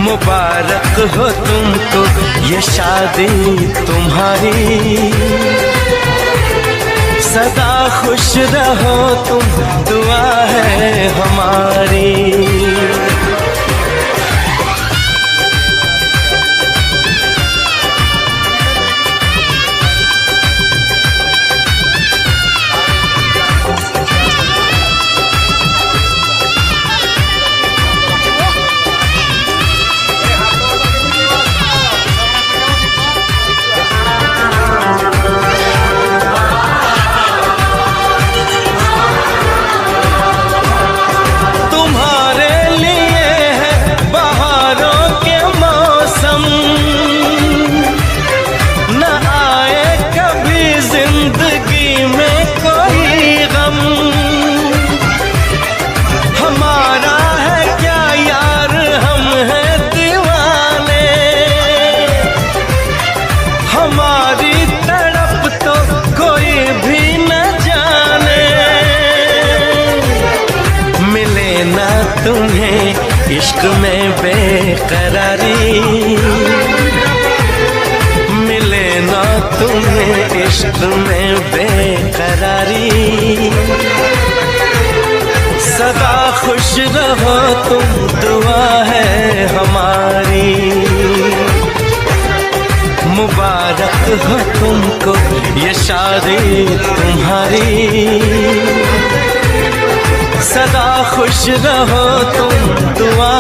मुबारक हो तुमको ये शादी तुम्हारी, सदा खुश रहो तुम, दुआ है हमारी। हमारी तड़प तो कोई भी न जाने, मिले ना तुम्हें इश्क में बेकरारी, मिले ना तुम्हें इश्क में बेकरारी, सदा खुश रहो तुम, दुआ है हमारी। मुबारक हो तुमको ये शादी तुम्हारी, सदा खुश रहो तुम, दुआ